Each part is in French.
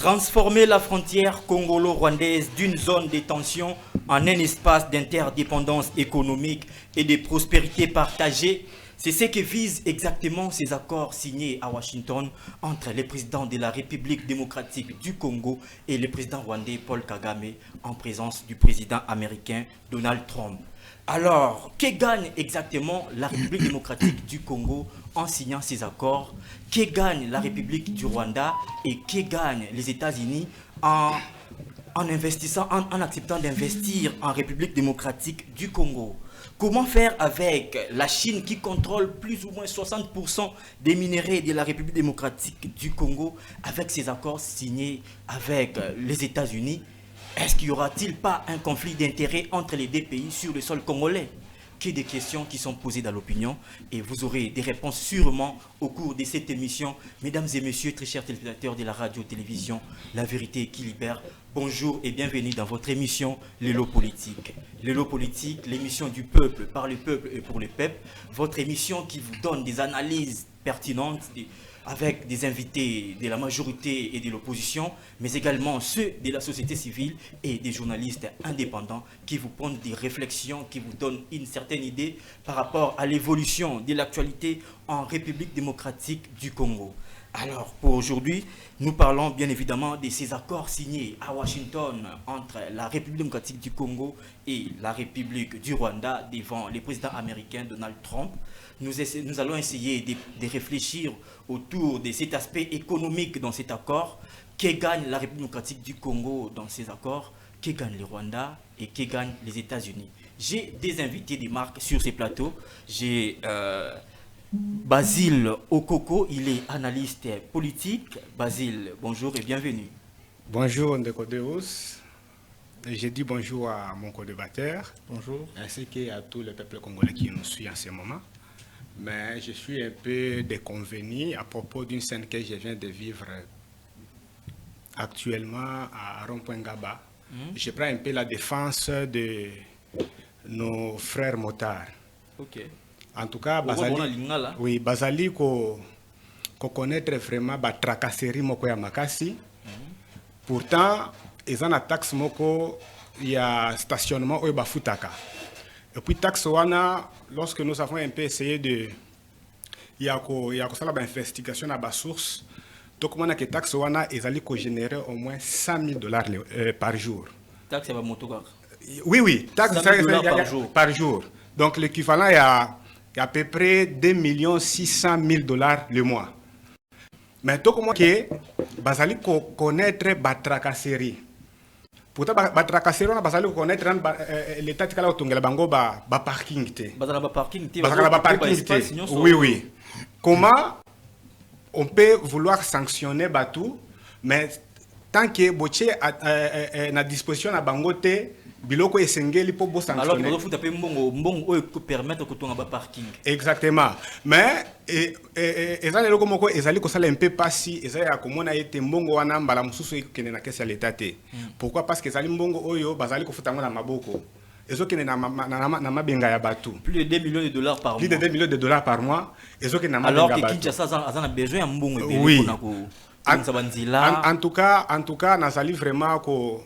Transformer la frontière congolo-rwandaise d'une zone de tension en un espace d'interdépendance économique et de prospérité partagée, c'est ce que visent exactement ces accords signés à Washington entre le président de la République démocratique du Congo et le président rwandais Paul Kagame en présence du président américain Donald Trump. Alors, que gagne exactement la République démocratique du Congo en signant ces accords? Que gagne la République du Rwanda et que gagnent les États-Unis en investissant, en acceptant d'investir en République démocratique du Congo? Comment faire avec la Chine qui contrôle plus ou moins 60% des minerais de la République démocratique du Congo avec ces accords signés avec les États-Unis? Est-ce qu'il y aura-t-il pas un conflit d'intérêts entre les deux pays sur le sol congolais? Que des questions qui sont posées dans l'opinion et vous aurez des réponses sûrement au cours de cette émission. Mesdames et messieurs, très chers téléspectateurs de la radio-télévision, La Vérité qui Libère, bonjour et bienvenue dans votre émission L'élo politique. L'élo politique, l'émission du peuple, par le peuple et pour le peuple. Votre émission qui vous donne des analyses pertinentes avec des invités de la majorité et de l'opposition, mais également ceux de la société civile et des journalistes indépendants qui vous pondent des réflexions, qui vous donnent une certaine idée par rapport à l'évolution de l'actualité en République démocratique du Congo. Alors, pour aujourd'hui, nous parlons bien évidemment de ces accords signés à Washington entre la République démocratique du Congo et la République du Rwanda devant le président américain Donald Trump. Nous allons essayer de réfléchir autour de cet aspect économique dans cet accord. Que gagne la République démocratique du Congo dans ces accords? Que gagne le Rwanda et que gagnent les États-Unis? J'ai des invités de marque sur ces plateaux. J'ai Basile Okoko, il est analyste politique. Basile, bonjour et bienvenue. Bonjour Ndekodeus. Je dis bonjour à mon co-débatteur. Bonjour. Ainsi qu'à tout le peuple congolais qui nous suit en ce moment. Mais je suis un peu déconvenu à propos d'une scène que je viens de vivre actuellement à Rond-Point Ngaba. Je prends un peu la défense de nos frères motards. Ok. En tout cas, Bazali ko connaître vraiment la tracasserie moko ya makasi. Pourtant, ils ont une taxe moko ya stationnement au bafutaka. Et puis taxe wana, lorsque nous avons un peu essayé de faire investigation à la source, donc on a que taxe wana ils allaient générer au moins $100,000 par jour. Taxe à motogar. Oui, taxe par jour. Donc l'équivalent est à peu près $2,600,000 le mois. Mais tout comme que bazali connaître la tracasserie. Pourtant la tracasserie on a bazali connaître l'état de la tongela bango ba parking té. Bazala ba parking té. Oui. Comment on peut vouloir sanctionner Batou, mais tant que boche na disposition na bango té biloko esengeli po bo sanctionner. Alors, il faut mbongo permettre que tu aies un parking. Exactement. Mais ezali loko moko ezali ko sala un peu passi ezali ya komona ete mbongo wana mbala mususu ekene na kesa l'état te. Pourquoi? Parce que ezali mbongo oyo bazali ko futango na maboko. Ezokene na mabenga ya batu. Plus de $2 millions par mois. Plus de $2 millions par mois. Ezokene na mabenga batu. Alors que Kinshasa a besoin de mbongo ebele. Oui. En tout cas, nazali vraiment ko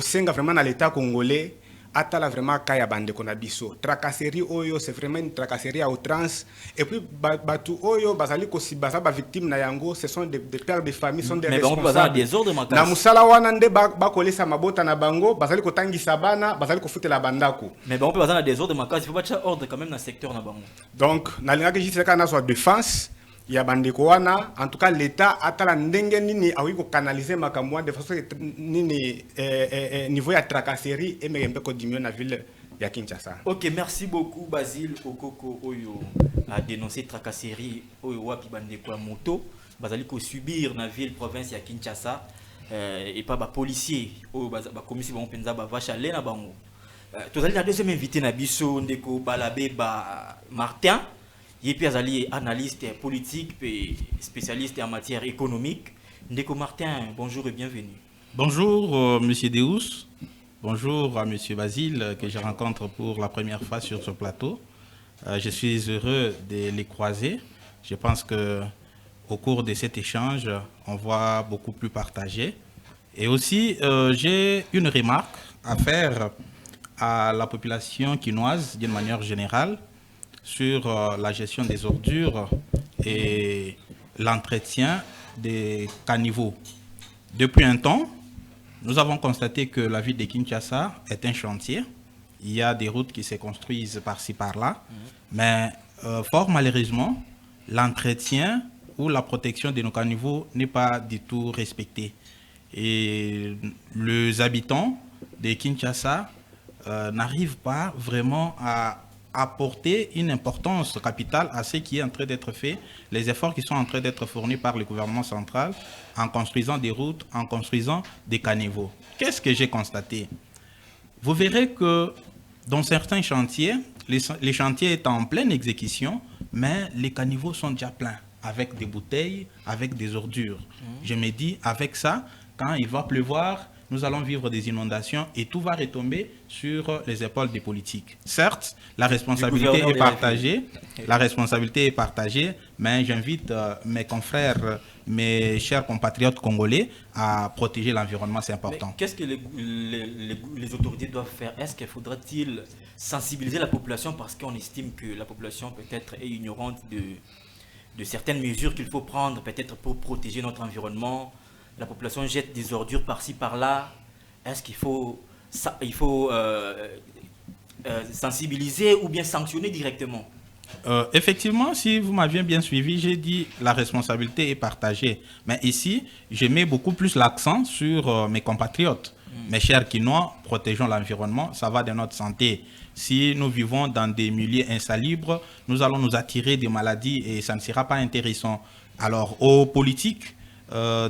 senga vraiment na l'état congolais atala vraiment kaya bande kona biso tracasserie oyo c'est vraiment une tracasserie à outrance et puis batu oyo bazali ko si baza ba victime na yango ce sont des pères de famille sont des responsables des ordres makasi na musala wana nde ba kolesa mabota na bango bazali ko tangisa bana bazali ko futela bandako mais on peut bazana des ordres makasi faut pas ordre quand même dans secteur na bango donc na linga que jiseka na soit défense ya bandeko wana en tout cas l'état atala ndenge nini awi ko canaliser makambo de façon nini niveau ya tracasserie et membe ko diminuer na ville ya Kinshasa. OK, merci beaucoup Basile Okoko oyo a dénoncé tracasserie oyo wapi bandeko ya moto bazali ko subir na ville province ya Kinshasa et pas ba policier oyo ba commissaire ba penza ba vache aller na bango. Tozali na deuxième invité na biso ndeko Balabé ba Martin. Il est analyste politique et spécialiste en matière économique. Ndeko Martin, bonjour et bienvenue. Bonjour, Monsieur Deus. Bonjour à Monsieur Basile, que je rencontre pour la première fois sur ce plateau. Je suis heureux de les croiser. Je pense que au cours de cet échange, on voit beaucoup plus partagé. Et aussi, j'ai une remarque à faire à la population quinoise d'une manière générale sur la gestion des ordures et l'entretien des caniveaux. Depuis un temps, nous avons constaté que la ville de Kinshasa est un chantier. Il y a des routes qui se construisent par-ci, par-là. Mais fort malheureusement, l'entretien ou la protection de nos caniveaux n'est pas du tout respecté. Et les habitants de Kinshasa n'arrivent pas vraiment à apporter une importance capitale à ce qui est en train d'être fait, les efforts qui sont en train d'être fournis par le gouvernement central en construisant des routes, en construisant des caniveaux. Qu'est-ce que j'ai constaté? Vous verrez que dans certains chantiers, les chantiers sont en pleine exécution, mais les caniveaux sont déjà pleins, avec des bouteilles, avec des ordures. Je me dis, avec ça, quand il va pleuvoir, nous allons vivre des inondations et tout va retomber sur les épaules des politiques. Certes, la responsabilité est partagée, mais j'invite mes confrères, mes chers compatriotes congolais à protéger l'environnement, c'est important. Qu'est-ce que les autorités doivent faire? Est-ce qu'il faudra-t-il sensibiliser la population parce qu'on estime que la population peut-être est ignorante de certaines mesures qu'il faut prendre peut-être pour protéger notre environnement? La population jette des ordures par-ci, par-là. Est-ce qu'il faut, sensibiliser ou bien sanctionner directement? Effectivement, si vous m'aviez bien suivi, j'ai dit la responsabilité est partagée. Mais ici, je mets beaucoup plus l'accent sur mes compatriotes. Mes chers Quinois, protégeons l'environnement, ça va de notre santé. Si nous vivons dans des milieux insalubres, nous allons nous attirer des maladies et ça ne sera pas intéressant. Alors, aux politiques,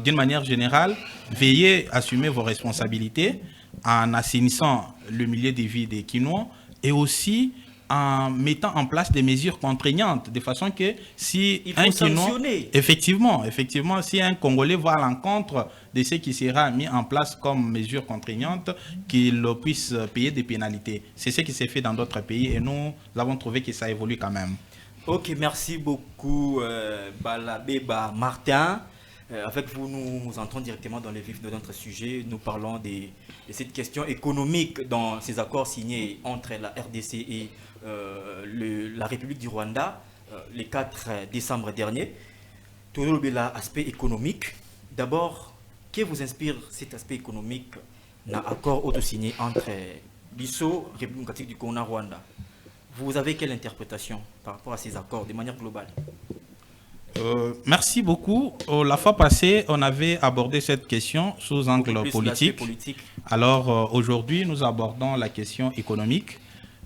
d'une manière générale, veillez à assumer vos responsabilités en assainissant le milieu de vie des Quinois et aussi en mettant en place des mesures contraignantes, de façon que si un Quinois, effectivement, si un Congolais va à l'encontre de ce qui sera mis en place comme mesure contraignante, qu'il puisse payer des pénalités. C'est ce qui s'est fait dans d'autres pays et nous avons trouvé que ça évolue quand même. Ok, merci beaucoup Balabeba Martin. Avec vous, nous entrons directement dans le vif de notre sujet. Nous parlons de cette question économique dans ces accords signés entre la RDC et la République du Rwanda le 4 décembre dernier. Toujours l'aspect économique. D'abord, que vous inspire cet aspect économique dans l'accord auto-signé entre l'ISO, République démocratique du Congo, Rwanda? Vous avez quelle interprétation par rapport à ces accords de manière globale? Merci beaucoup. La fois passée, on avait abordé cette question sous angle politique. Alors aujourd'hui, nous abordons la question économique.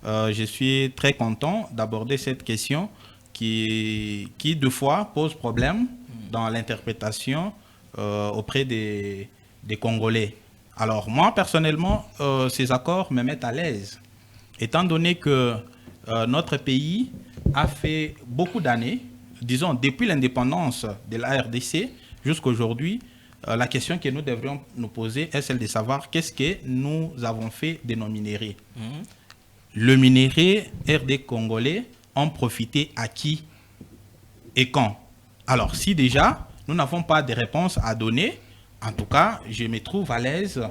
Je suis très content d'aborder cette question qui deux fois pose problème dans l'interprétation auprès des Congolais. Alors moi, personnellement, ces accords me mettent à l'aise, étant donné que notre pays a fait beaucoup d'années, disons, depuis l'indépendance de la RDC jusqu'à aujourd'hui, la question que nous devrions nous poser est celle de savoir qu'est-ce que nous avons fait de nos minéraux. Le minerai RD congolais ont profité à qui et quand? Alors, si déjà, nous n'avons pas de réponse à donner, en tout cas, je me trouve à l'aise.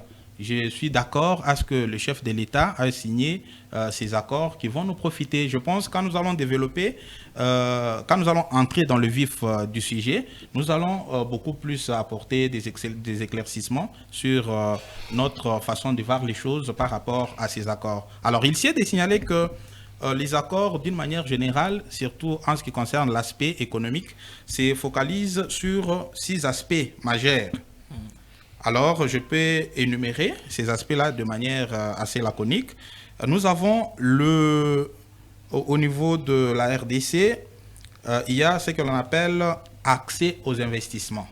Je suis d'accord à ce que le chef de l'État a signé ces accords qui vont nous profiter. Je pense que quand nous allons développer, quand nous allons entrer dans le vif du sujet, nous allons beaucoup plus apporter des éclaircissements sur notre façon de voir les choses par rapport à ces accords. Alors, il s'y est de signaler que les accords, d'une manière générale, surtout en ce qui concerne l'aspect économique, se focalisent sur 6 aspects majeurs. Alors, je peux énumérer ces aspects-là de manière assez laconique. Nous avons au niveau de la RDC, il y a ce que l'on appelle accès aux investissements.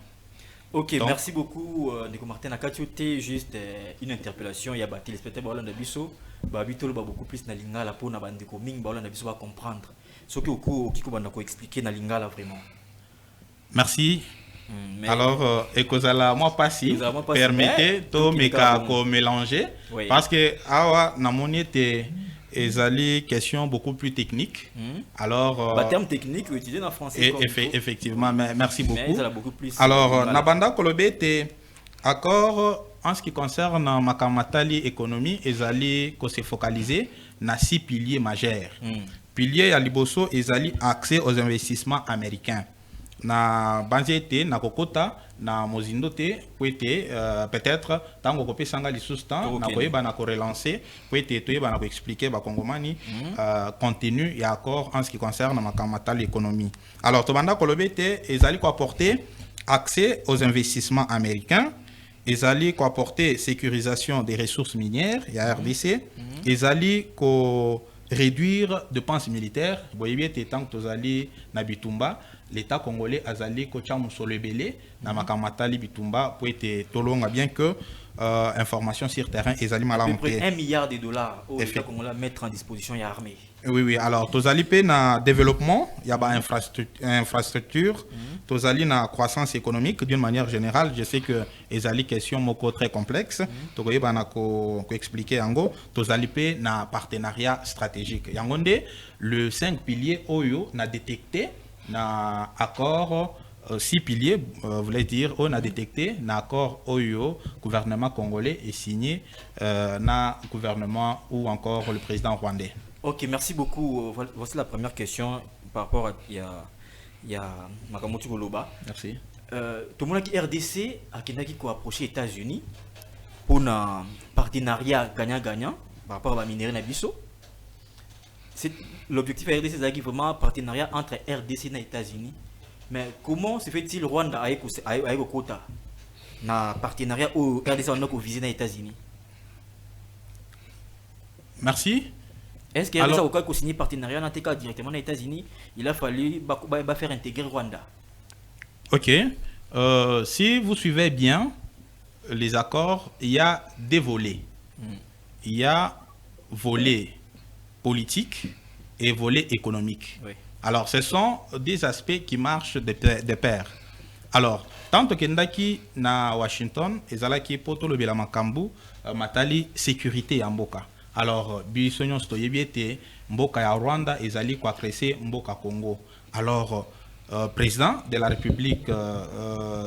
Ok, donc, merci beaucoup, Nico Martin. Nakatiote, juste une interpellation. Il y a des téléspectateurs qui ont beaucoup plus de lingala pour comprendre. Ce qui expliquer na lingala vraiment. Merci. Alors, ekozala moi passi permettez to meka ko mélanger parce que awa namoni te ezali question beaucoup plus technique. Alors terme technique utilisé en français. Effectivement, mais merci beaucoup. Mais beaucoup plus. Alors nabanda kolobe te accord en ce qui concerne makamatali économie ezali ko se focaliser na 6 piliers majeurs. Pilier ya liboso ezali accès aux investissements américains. Na banzete na kokota na mozindo te kwete peut-être tango kopé sanga lisusu temps na koyeba na ko relancer kwete toyeba na ko expliquer ba kongomani contenu et accord en ce qui concerne makamata l'économie. Alors tobanda kolobe te ezali ko apporter accès aux investissements américains, ezali ko apporter sécurisation des ressources minières ya RDC, ezali ko réduire dépenses militaires. Boyebie te tant que tozali na bitumba l'État congolais azali ko chamu solebele na makamatali bitumba pour être tolonga bien que information sur terrain ezali malamu te. $1 milliard au l'État congolais mettre en disposition ya armée. Oui, alors tozali pe na développement ya ba infrastructure, tozali na croissance économique d'une manière générale. Je sais que ezali question moko très complexe, tokoyeba na ko expliquer yango. Tozali pe na partenariat stratégique yangonde le 5 piliers oyo na détecté na accord 6 piliers, voulait dire on a détecté na accord oyo gouvernement congolais est signé na gouvernement ou encore le président rwandais. Ok, merci beaucoup. Voici la première question par rapport à Makamotu Goloba. Merci. Tout le monde qui RDC a approché les États-Unis pour un partenariat gagnant-gagnant par rapport à la minerie Nabiso. L'objectif de RDC c'est vraiment un partenariat entre RDC et les États-Unis. Mais comment se fait-il Rwanda avec le quota na partenariat où RDC a visé les États-Unis? Merci. Est-ce que RDC a signé partenariat directement aux États-Unis? Il a fallu faire intégrer Rwanda. Ok. Si vous suivez bien les accords, il y a des volets. Il y a volet politique et volet économique. Oui. Alors, ce sont des aspects qui marchent de pair. Alors, tant que Kendaki na Washington, ezalaki poto le bila makambu matali sécurité en mboka. Alors, bisonyo stoyebiete mboka ya Rwanda ezali kwa krese mboka Congo. Alors, président de la République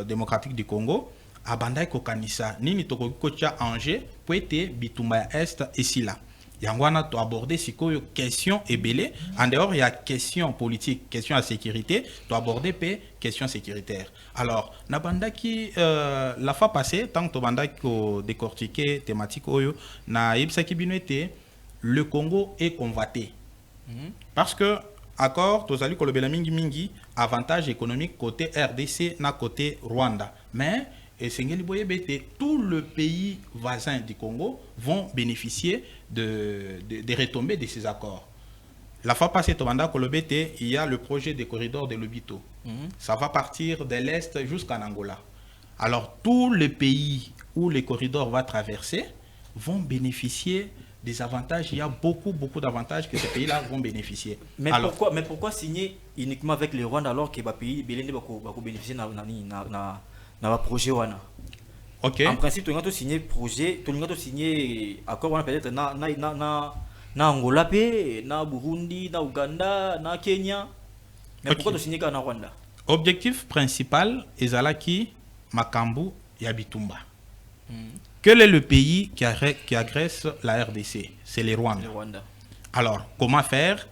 démocratique du Congo abandai kokanisa nini tokoki kocha enjeu po ete bitumba ya est esila. Yangwana to aborder sikoyo question ebele en dehors il y a question politique, question à sécurité, to aborder pe question sécuritaire. Alors nabandaki la fois passée tant que bandaki ko décortiquer thématique oyo na yebsaki bino ete le Congo est convoité. Parce que accord tozali kolobela mingi avantage économique côté RDC na côté Rwanda. Mais et tout le pays voisin du Congo vont bénéficier des retombées de ces accords. La fois passée, il y a le projet des corridors de Lobito. Ça va partir de l'Est jusqu'en Angola. Alors, tous les pays où les corridors vont traverser vont bénéficier des avantages. Il y a beaucoup d'avantages que ces pays-là vont bénéficier. Mais pourquoi signer uniquement avec le Rwanda alors que les pays vont bénéficier dans le projet wana? Okay. En principe, tu as signé projet, tu as signé accord peut-être na Angola, na Burundi, na Ouganda, na Kenya. Mais pourquoi tu signé qu'en Rwanda? Objectif principal ezalaki makambu ya bitumba. Quel est le pays qui agresse la RDC? C'est le Rwanda. Alors, comment faire?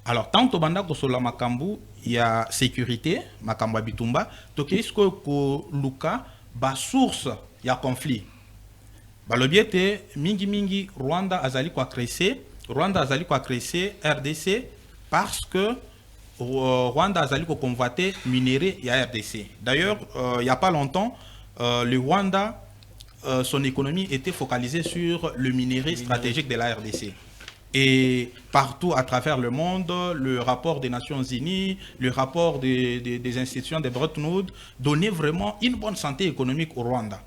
Alors, tant que banda kosola makambu ya sécurité, makambu bitumba, tokisko ko luka ba source ya conflit. Ba lobiete mingi Rwanda azali ko agresser RDC parce que Rwanda azali ko convoiter minerai ya RDC. D'ailleurs, il y a pas longtemps, le Rwanda son économie était focalisée sur le minerai stratégique de la RDC. Et partout à travers le monde, le rapport des Nations Unies, le rapport des institutions de Bretton Woods donnait vraiment une bonne santé économique au Rwanda.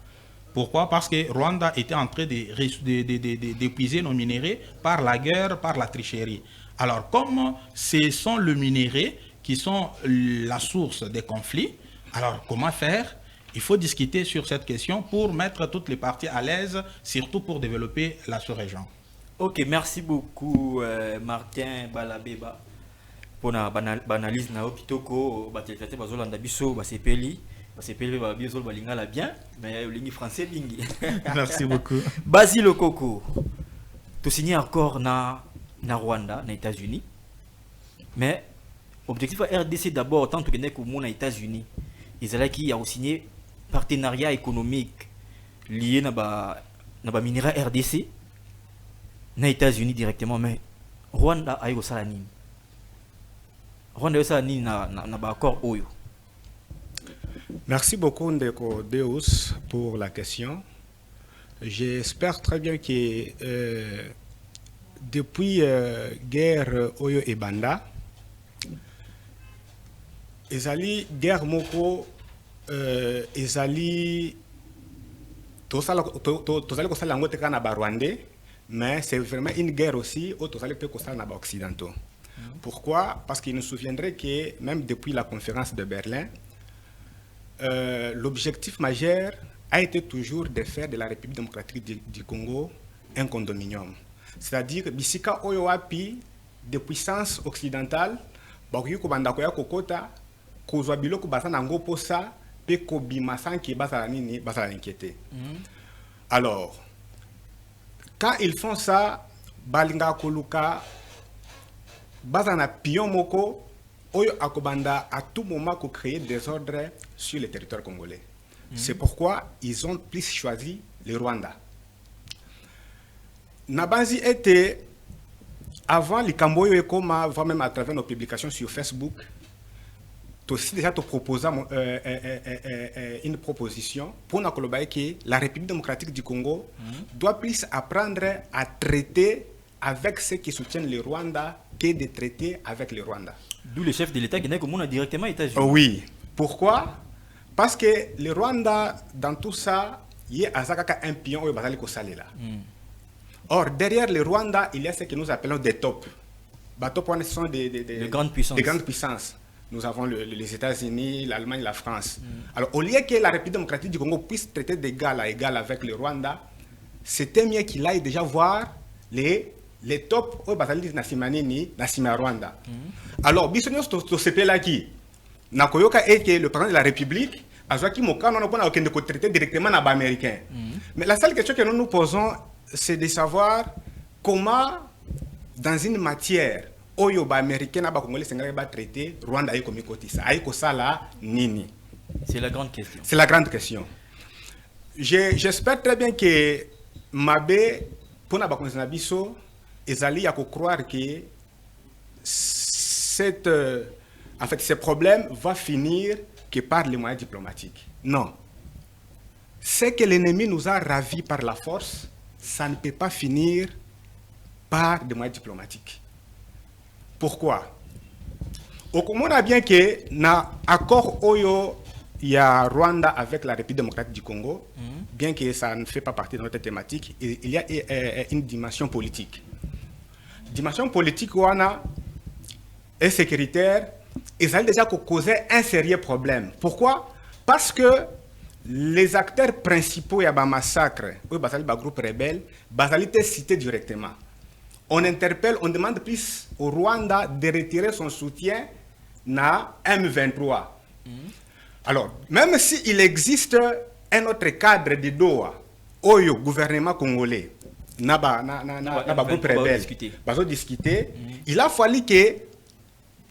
Pourquoi? Parce que Rwanda était en train d'épuiser nos minéraux par la guerre, par la tricherie. Alors, comme ce sont les minéraux qui sont la source des conflits, alors comment faire? Il faut discuter sur cette question pour mettre toutes les parties à l'aise, surtout pour développer la sous-région. Ok, merci beaucoup Martin Balabeba pour la analyse na opitoko batelfete bazolanda biso basepeli biso balingala bien mais lingi français bingi. Merci beaucoup. Basile Koko. Tu signé accord na Rwanda, na États-Unis. Mais objectif RDC d'abord tant que n'est aux États-Unis. Ils qui a signé partenariat économique lié na ba minéral RDC na États-Unis directement mais Rwanda a eu ça nini. Rwanda a eu ça nini na ba accord oyo. Merci beaucoup Ndeko Deus pour la question. J'espère très bien que depuis guerre Oyo et Banda, ezali guerre moko ezali tozali kosala yango te kaka na Rwandais, mais c'est vraiment une guerre aussi où tozali pe kosala na occidentaux. Pourquoi? Parce qu'il nous souviendrait que même depuis la conférence de Berlin, l'objectif majeur a été toujours de faire de la République démocratique du Congo un condominium. C'est-à-dire que bisika oyo wapi de puissance occidentale bakoki kobanda koya kokota kozwa biloko basa nango posa pe kobima sanki basala nini basala inquiété. Alors quand ils font ça balinga koluka basana pion moko oyo akobanda à tout moment ko créer des ordres sur le territoire congolais. C'est pourquoi ils ont plus choisi le Rwanda. Nabanzi était, avant les Camboyo et Koma, voire même à travers nos publications sur Facebook, tu aussi déjà te proposant une proposition pour nous que la République démocratique du Congo doit plus apprendre à traiter avec ceux qui soutiennent le Rwanda que de traiter avec le Rwanda. D'où le chef de l'État qui n'est comme on a directement États-Unis. Oui. Pourquoi? Parce que le Rwanda, dans tout ça, il y a un pion au Bazali Kosalela. Or, derrière le Rwanda, il y a ce que nous appelons des top. Les top, ce sont des grandes puissances. Nous avons les États-Unis, l'Allemagne, la France. Alors, au lieu que la République démocratique du Congo puisse traiter d'égal à égal avec le Rwanda, c'était mieux qu'il aille déjà voir les top au Bazali Nassimanini, Nassima Rwanda. Alors, bisogno to sepela qui nakoyoka est que le président de la République a qui moka non pas aucun de traiter directement à l'américain. Mais la seule question que nous nous posons, c'est de savoir comment dans une matière oyo ba américain na ba congolais sengala ba traiter Rwanda ay komi kotisa ay ko sala nini. C'est la grande question. C'est la grande question. J'espère très bien que Mabe pour na ba konzina biso ezali ya ko croire que en fait, ce problème va finir que par les moyens diplomatiques. Non. Ce que l'ennemi nous a ravis par la force, ça ne peut pas finir par des moyens diplomatiques. Pourquoi? Au Congo, on a bien que dans l'accord Oyo, il y a Rwanda avec la République démocratique du Congo, bien que ça ne fait pas partie de notre thématique, il y a une dimension politique. Dimension politique, on a et sécuritaire, ils ont déjà causé un sérieux problème. Pourquoi? Parce que les acteurs principaux de massacre, le groupe rebelle, ont été cités directement. On interpelle, on demande plus au Rwanda de retirer son soutien à M23. Alors, même s'il existe un autre cadre de Doha, au gouvernement congolais, groupe rebelle, discuter, il a fallu que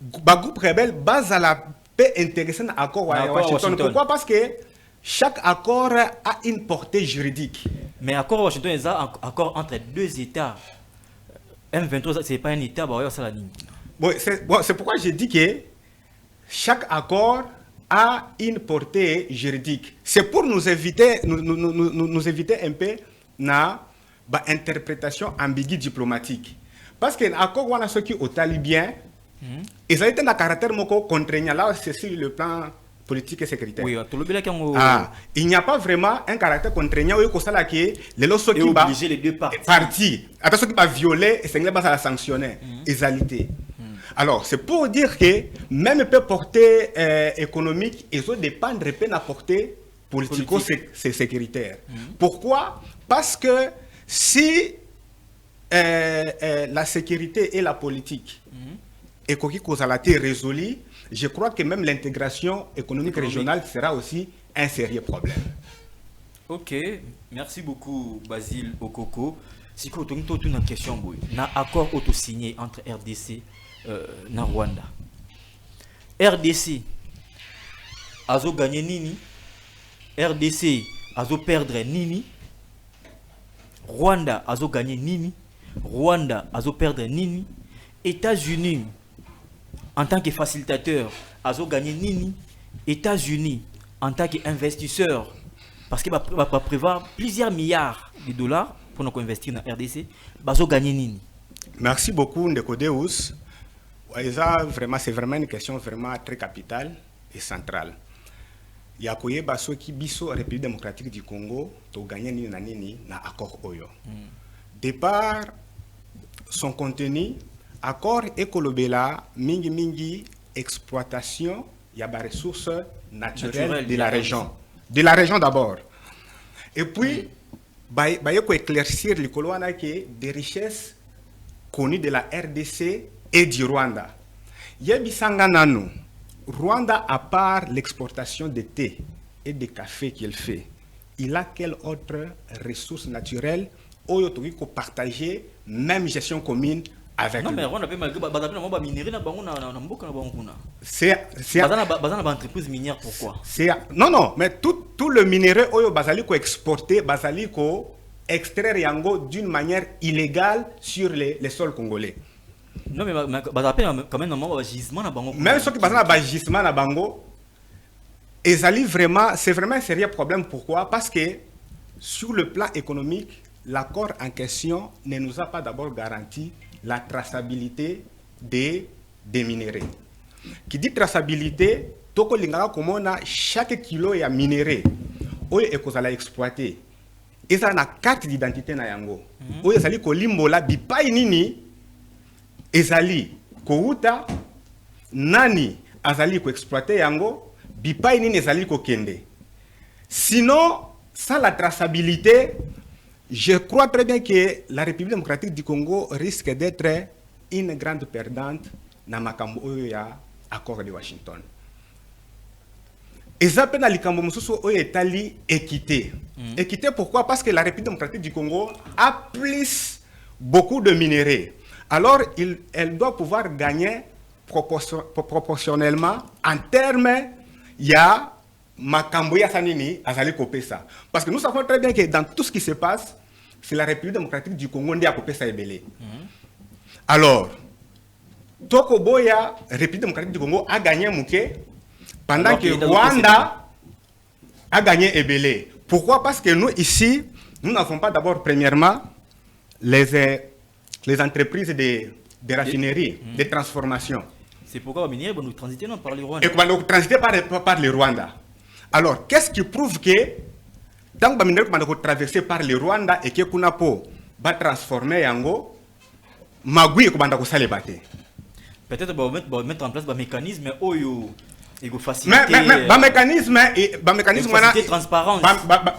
le groupe rebelle base à la paix intéressée à l'accord Washington. Pourquoi? Parce que chaque accord a une portée juridique. Mais l'accord Washington est un accord entre deux États. M23, ce n'est pas un État, c'est pourquoi j'ai dit que chaque accord a une portée juridique. C'est pour nous éviter un peu l'interprétation ambiguë diplomatique. Parce que l'accord on a ce qui au talibien, ils ont été un caractère contraignant là, c'est sur le plan politique et sécuritaire. Oui, il n'y a pas vraiment un caractère contraignant où les lois qui obliger les deux parties. Après ceux qui va violer et c'est la sanctionner, égalité. Alors, c'est pour dire que même peu portée économique, ils ont dépendre de la portée politico-sécuritaire. Pourquoi? Parce que si la sécurité et la politique et qui cause la été résolue, je crois que même l'intégration économique régionale sera aussi un sérieux problème. Ok, merci beaucoup Basile Okoko. Si vous avez une question, un accord auto-signé entre RDC et Rwanda. RDC a gagné Nini, RDC a perdre Nini, Rwanda a gagné Nini, Rwanda a perdre Nini, États-Unis en tant que facilitateur a gagné Nini, États-Unis en tant qu'investisseur, parce qu'il va prévoir plusieurs milliards de dollars pour nous investir dans RDC, va gagner Nini. Merci beaucoup Ndekodeus. C'est vraiment une question vraiment très capitale et centrale. Il y a koye baso qui biso République démocratique du Congo to gagner nini na nini na accord oyo. De par son contenu, accord écolobela mingi exploitation y a des ressources naturelles de la région. De la région d'abord. Et puis bah y ko éclaircir les coloana que des richesses connues de la RDC et du Rwanda. Yebisanga nanu. Rwanda, à part l'exportation de thé et de café qu'il fait, il a quelle autre ressource naturelle où il faut partager même gestion commune avec non, lui. mais Rwanda peut minérer na bango na mboka na bango kuna. C'est bazana entreprise minière pourquoi? Non, mais tout le minerai oyo bazali ko exporter, bazali ko extraire yango d'une manière illégale sur les sols congolais. Non, mais quand même un gisement na bango. Même ceux qui passent un gisement na bango, c'est vraiment un sérieux problème. Pourquoi? Parce que sur le plan économique, l'accord en question ne nous a pas d'abord garanti la traçabilité des minéraux. Qui dit traçabilité, toko lingaka komona chaque kilo ya minéraux oyo ekozala exploité. Et ça na carte d'identité na yango. Oyo ezali kolimbola bipai nini ezali kouta nani azali ko exploiter yango bipai nini ezali ko kende. Sinon, sans la traçabilité, je crois très bien que la République démocratique du Congo risque d'être une grande perdante dans makambo oyo ya accord de Washington. Et ça peut na likambo mususu oyo etali équité. Équité pourquoi? Parce que la République démocratique du Congo a plus beaucoup de minéraux. Alors, elle doit pouvoir gagner proportionnellement en termes, il y a Makamboya Sanini, Azali Kopesa. Parce que nous savons très bien que dans tout ce qui se passe, c'est la République démocratique du Congo qui a Kopesa Ebele. Alors, Tokoboya, République démocratique du Congo, a gagné Mouké, pendant que Rwanda a gagné Ebele. Pourquoi? Parce que nous, ici, nous n'avons pas d'abord, premièrement, les entreprises de raffinerie, de transformation. C'est pourquoi les nous transiter par le Rwanda. Et nous transiter par le Rwanda. Alors, qu'est-ce qui prouve que tant que nous avons traversé par le Rwanda et que nous avons transformé Yango, Magui et Kubanda Kosale Bate. Peut-être mettre en place un mécanisme où il faut faciliter. Mais mécanisme transparence.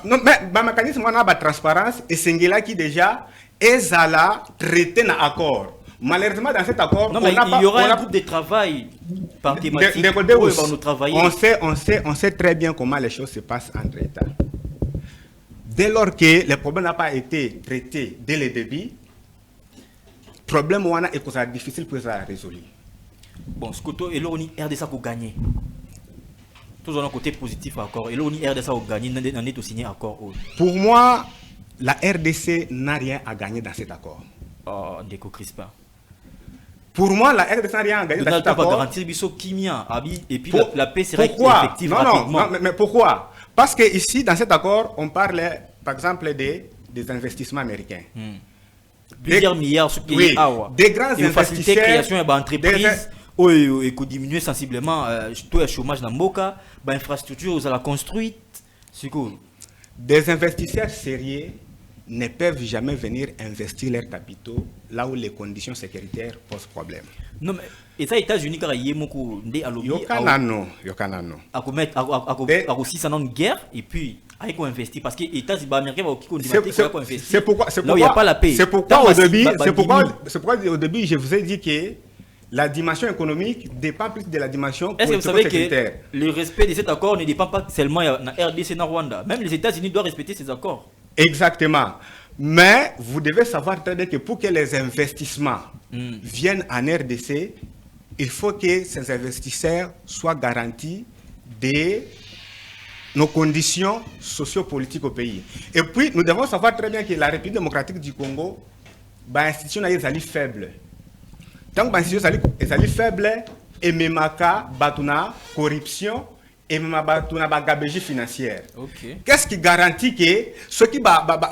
Mais mécanisme transparence et c'est là qui déjà est à la traité dans l'accord. Malheureusement, dans cet accord, non, mais il y aura un groupe de travail par thématique où nous travailler. On sait très bien comment les choses se passent entre États. Dès lors que le problème n'a pas été traité dès le début, le problème est difficile pour ça résoudre. Bon, ce que et l'ONU RDC a gagné. Tout un côté positif encore. Et l'ONU RDC a gagné, on est signé accord. Pour moi, la RDC n'a rien à gagner dans cet accord. Oh, Ndeko Crispin. Pour moi, la RDC n'a rien à gagner dans cet accord. Garantir Kimia, et puis la paix serait effective rapidement. Non, mais pourquoi? Parce que ici, dans cet accord, on parle, par exemple, des investissements américains. Plusieurs milliards sur oui, des grands investisseurs. La création d'entreprises, et que diminuer sensiblement tout le chômage dans Mboka, l'infrastructure, vous allez construite. Des investisseurs sérieux ne peuvent jamais venir investir leurs capitaux là où les conditions sécuritaires posent problème. Non, mais et ça, États-Unis, quand il y a beaucoup de Yokanano. À 6 ans de guerre, et puis investir parce que les États-Unis américains vont investir. C'est pourquoi il n'y a pas la paix. C'est pourquoi au début je vous ai dit que la dimension économique dépend plus de la dimension politique. Est-ce que vous savez que le respect de cet accord ne dépend pas seulement de la RDC et de Rwanda? Même les États-Unis doivent respecter ces accords. Exactement. Mais vous devez savoir très bien que pour que les investissements viennent en RDC, il faut que ces investisseurs soient garantis de nos conditions sociopolitiques au pays. Et puis, nous devons savoir très bien que la République démocratique du Congo, l'institution est faible. Tant que l'institution est faible, et même la corruption, et même la gabegie financière. Qu'est-ce qui garantit que ceux qui sont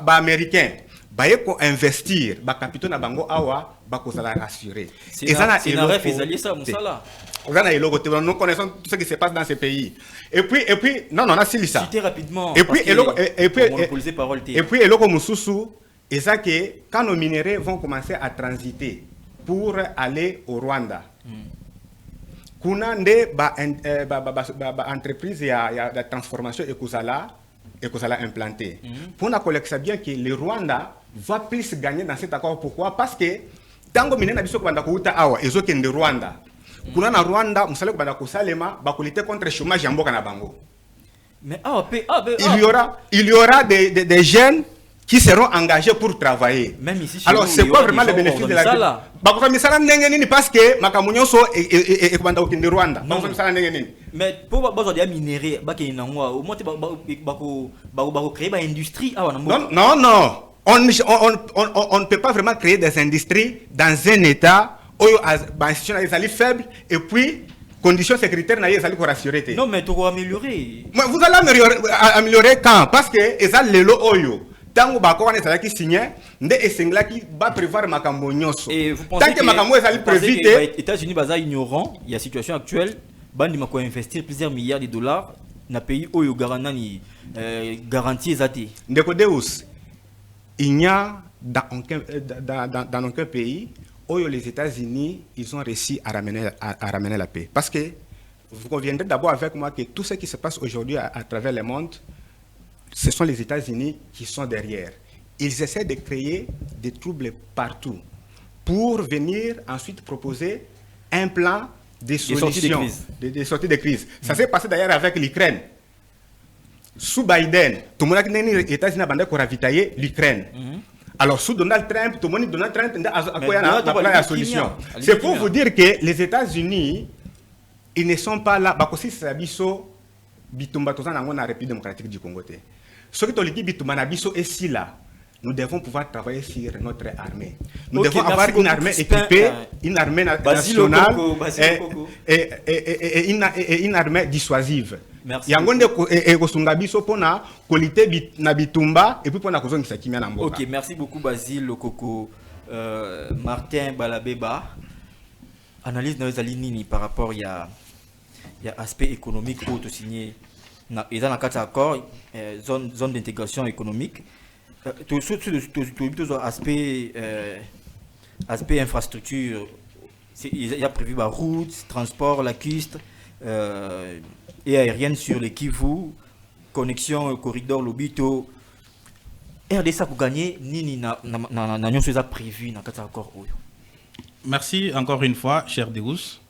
américains vont investir, les capitaux na bango awa, vont assurer. C'est un rêve, ils ça, nous connaissons tout ce qui se passe dans ces pays. Et puis, non, on a ça. Citez rapidement. Et puis, quand nos minéraux vont commencer à transiter pour aller au Rwanda, kuna nde entreprise de transformation ekozala implanté. Pour nous collecter bien que le Rwanda va plus gagner dans cet accord. Pourquoi? Parce que tango minena biso banda kuuta awa ezokende Rwanda. Kuna na Rwanda musale banda kosalema ba lutter contre le chômage ya mboka na bango. Mais il y aura des jeunes qui seront engagés pour travailler. Même ici, alors c'est quoi vraiment le bénéfice de la bakomisala ndenge nini parce que makamunyoso e banda okende Rwanda. Bakomisala ndenge nini? Mais pour besoin de minerais bakenangwa au moins bako créer ba industrie non. On ne peut pas vraiment créer des industries dans un état où l'institution est faible et puis conditions sécuritaires sont rassurées. Non, mais tu vas améliorer. Vous allez améliorer quand? Parce que les lelo oyo tango bako wana ezalaki signé nde esenglaki ba prévoir makambo nyonso. Tant que makambo ezali prévu les États-Unis baza ignorant, il y a situation actuelle, bandi mako investir plusieurs milliards de dollars na pays oyo garanani garantie ezati. Ndeko Deus, il n'y a dans aucun pays où les États-Unis ils ont réussi à ramener la paix. Parce que vous conviendrez d'abord avec moi que tout ce qui se passe aujourd'hui à travers le monde, ce sont les États-Unis qui sont derrière. Ils essaient de créer des troubles partout pour venir ensuite proposer un plan de solution, de sortie de crise. Ça s'est passé d'ailleurs avec l'Ukraine. Sous Biden, tout le monde a dit que les États-Unis ont ravitaillé l'Ukraine. Alors, sous Donald Trump, tout le monde Donald Trump a la solution. C'est pour vous dire que les États-Unis, ils ne sont pas là. Parce que c'est la République démocratique du Congo. Ce qui est ici là, nous devons pouvoir travailler sur notre armée. Nous devons avoir une armée équipée, une armée nationale et une armée dissuasive. Merci. Ok, merci beaucoup Basile Lokoko. Martin Balabeba. Analyse dans les par rapport il y a aspect économique où tu signé ils ont un accord zone d'intégration économique. Tout aspect infrastructure, il y a prévu la route, transport, la cuiste et aérienne sur le Kivu, connexion corridor Lobito. RDC pour gagner ni na prévu dans cet accord. Merci encore une fois, cher Deus.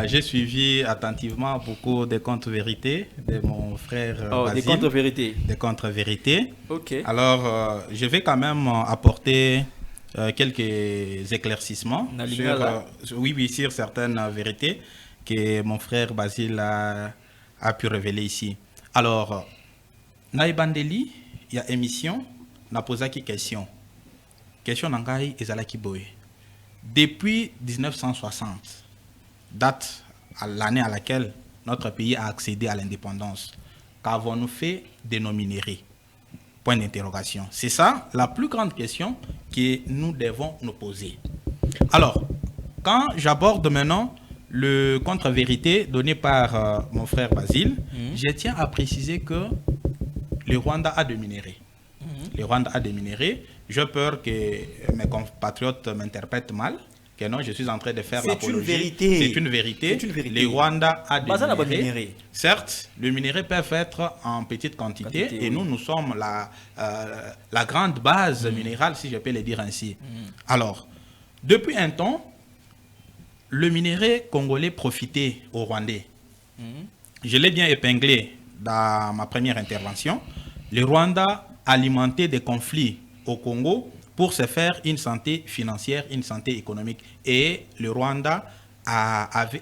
J'ai suivi attentivement beaucoup des contre-vérités de mon frère Basile. Des contre-vérités. Des contre-vérités. Ok. Alors, je vais quand même apporter quelques éclaircissements sur certaines vérités que mon frère Basile a pu révéler ici. Alors, Naïbandeli, il y a émission, n'a posé une question. Question n'angai ezalaki boye. Depuis 1960, date à l'année à laquelle notre pays a accédé à l'indépendance, qu'avons-nous fait de nos minéraux? Point d'interrogation. C'est ça la plus grande question que nous devons nous poser. Alors, quand j'aborde maintenant le contre-vérité donné par mon frère Basile, je tiens à préciser que le Rwanda a des minéraux. Le Rwanda a des minéraux. J'ai peur que mes compatriotes m'interprètent mal. que non, je suis en train de faire l'apologie. C'est une vérité. Le Rwanda a des minéraux. Certes, le minerai peut être en petite quantité et nous sommes la grande base minérale, si je peux le dire ainsi. Alors, depuis un temps, le minerai congolais profitait aux Rwandais. Je l'ai bien épinglé dans ma première intervention. Le Rwanda alimentait des conflits au Congo pour se faire une santé financière, une santé économique. Et le Rwanda avait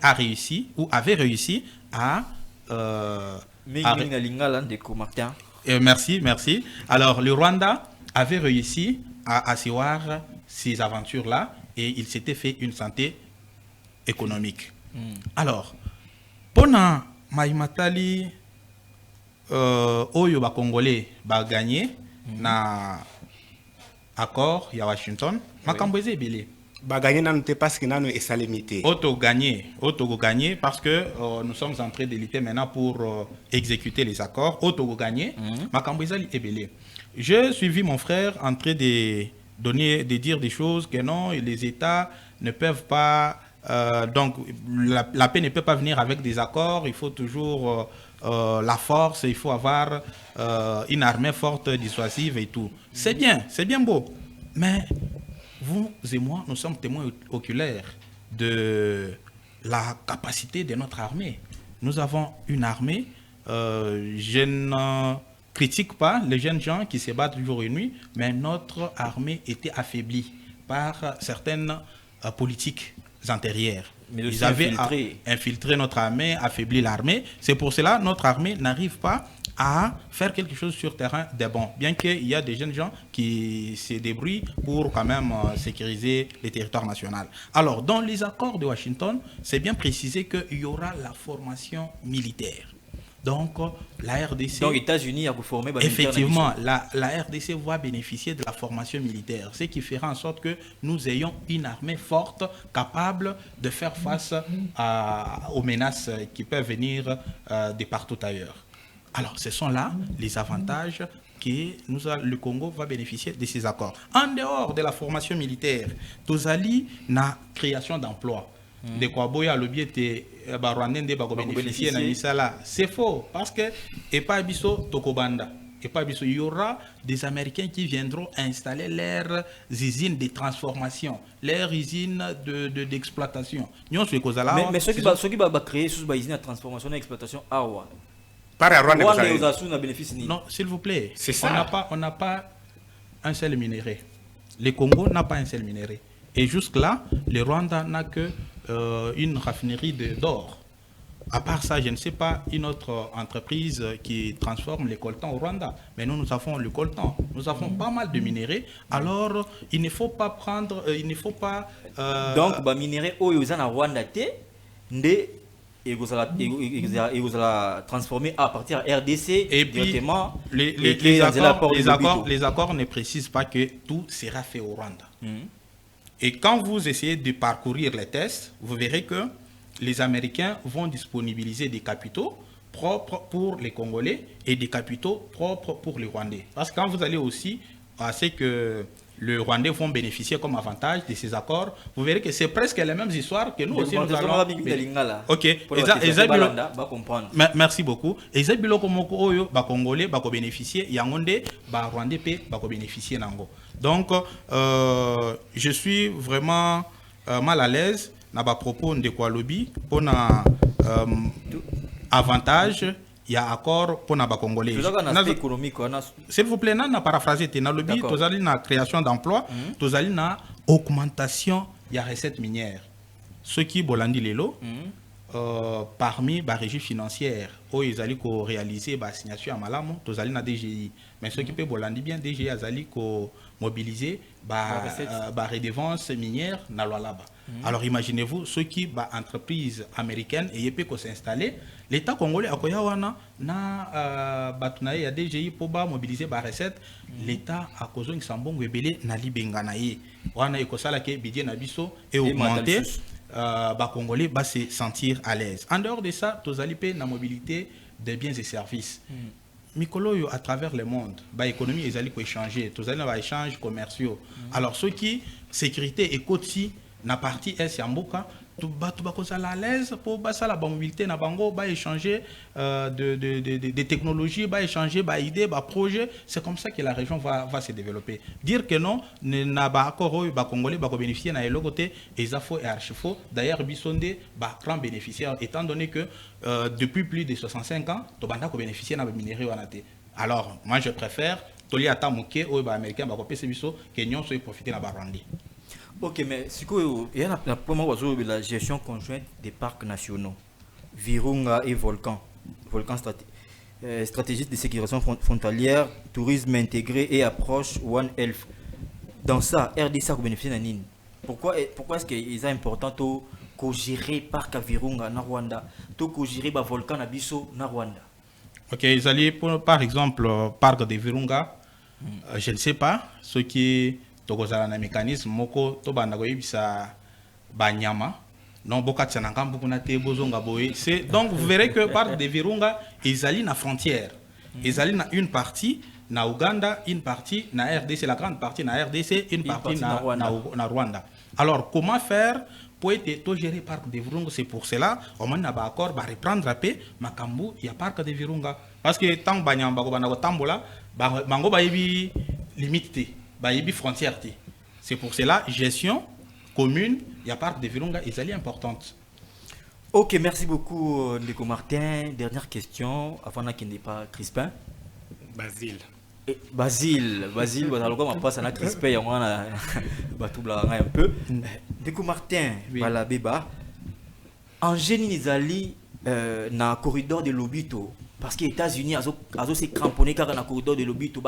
réussi à... merci. Alors, le Rwanda avait réussi à asseoir ces aventures-là et il s'était fait une santé économique. Alors, pendant Maïmatali, Oyo Congolais va gagner na accord ya Washington, Makambweze Belé. Ba gagner n'était pas ce que nous est limité. Auto gagner parce que nous sommes en train de lutter maintenant pour exécuter les accords. Auto gagner, Makambweze Belé. Je suivi mon frère en train de dire des choses que non, les États ne peuvent pas. Donc la paix ne peut pas venir avec des accords. Il faut toujours la force. Il faut avoir une armée forte, dissuasive et tout. C'est bien beau. Mais vous et moi, nous sommes témoins oculaires de la capacité de notre armée. Nous avons une armée. Je ne critique pas les jeunes gens qui se battent jour et nuit, mais notre armée était affaiblie par certaines politiques antérieures. Mais ils avaient infiltré notre armée, affaibli l'armée. C'est pour cela que notre armée n'arrive pas à faire quelque chose sur terrain de bon. Bien qu'il y a des jeunes gens qui se débrouillent pour quand même sécuriser les territoires nationaux. Alors, dans les accords de Washington, c'est bien précisé qu'il y aura la formation militaire. Donc, la RDC... Donc, États-Unis a formé... Effectivement, la RDC va bénéficier de la formation militaire, ce qui fera en sorte que nous ayons une armée forte, capable de faire face aux menaces qui peuvent venir de partout ailleurs. Alors, ce sont là les avantages que le Congo va bénéficier de ces accords. En dehors de la formation militaire, Tozali na création d'emplois. De quoi boya le biais de bénéficier c'est faux parce que et pas biso tokobanda et pas biso il y aura des Américains qui viendront installer leurs usines de transformation, leurs usines d'exploitation. Mais ceux qui va créer sous usines de transformation et d'exploitation non, s'il vous plaît, on n'a pas un seul minerai. Le Congo n'a pas un seul minerai. Et jusque-là, le Rwanda n'a que une raffinerie d'or. À part ça, je ne sais pas une autre entreprise qui transforme le coltan au Rwanda. Mais nous avons le coltan. Nous avons pas mal de minéraux. Alors, il ne faut pas prendre... il ne faut pas... Donc, les minéraux au Rwanda, et vous allez transformer à partir de RDC et directement. Puis, les accords ne précisent pas que tout sera fait au Rwanda. Et quand vous essayez de parcourir les tests, vous verrez que les Américains vont disponibiliser des capitaux propres pour les Congolais et des capitaux propres pour les Rwandais. Parce que quand vous allez aussi à ce que les Rwandais vont bénéficier comme avantage de ces accords, vous verrez que c'est presque les mêmes histoires que nous aussi nous allons. Ok, merci beaucoup. Et ça biloko moko oyo ba Congolais ba bénéficier, yangonde ba Rwandais pe ba bénéficier nango. Donc je suis vraiment mal à l'aise na ba propos de quoi lobby pour na avantage. Il y a accord pour les Congolais. S'il vous plaît, on a paraphrasé. Dans le but, vous avez une création d'emplois, vous avez une augmentation de la recette minière. Ce qui bolandi lelo, parmi les régies financières, où ils allaient réaliser la signature à Malamo, vous avez une DGI. Mais ce qui peut bolandi bien, DGI a mobiliser la redevance minière dans le là-bas. Alors imaginez-vous ceux qui entreprises américaines et peut s'installer. L'État congolais a koyawana na batunaye ya DGI pour mobiliser ba recette. L'État a kozongi sambongo ebele na libenga na ye. Wana ekosala ke budget na biso et augmenter ba congolais ba se sentir à l'aise. En dehors de ça, tozali pe na mobilité des biens et services. Mikolo à travers le monde, ba économie ils allaient échanger, tous allez na échanges commerciaux. Alors ceux qui sécurité et côté na partie est Yambuka, tu vas à l'aise pour la mobilité na bango, ba échanger de technologies, ba échanger d'idées, ba projets. C'est comme ça que la région va se développer. Dire que non, n'a pas encore ba congolais ba bénéficier na elo côté ezafo et archifo. D'ailleurs bisonde ba grand bénéficiaire étant donné que depuis plus de 65 ans, to banda ko bénéficier na minerai wanate. Alors, moi je préfère toli ata moké ou ba américain ba ko pese biso que nyon so profiter na barandi. Ok, mais il y a la gestion conjointe des parcs nationaux, Virunga et Volcan. Volcan stratégie de sécurisation frontalière, tourisme intégré et approche One Health. Dans ça, RDC a bénéficié de Nini. Pourquoi est-ce qu'il est important de gérer le parc Virunga na Rwanda, de gérer le volcan na Bisso na Rwanda? Ok, ils allaient par exemple parc de Virunga, je ne sais pas, ce qui tokozala na mécanisme moko to banda ko yebisa banyama non bokatsa na ngambu kuna te bozonga boye. C'est donc vous verrez que parc de Virunga ezali na frontière, ezali na une partie na Uganda, une partie na RDC, la grande partie na RDC, une partie na Rwanda. Alors comment faire pour être gérer parc de Virunga? C'est pour cela on a un accord va reprendre à paix makambu ya parc de Virunga parce que tant banyamba ko banda ko tambola bango ba yebi limité. Frontière. C'est pour cela, gestion commune, il y a parc de Virunga, est importante. Ok, merci beaucoup, Ndeko Martin. Dernière question, avant qu'il n'y ait pas Crispin. Basile. Basile, alors comment on passe à la Crispin, on a un peu. Ndeko Martin, voilà, Béba. En génie, Nizali, dans le corridor de Lobito, parce que les États-Unis, ils se cramponné dans le corridor de Lobito,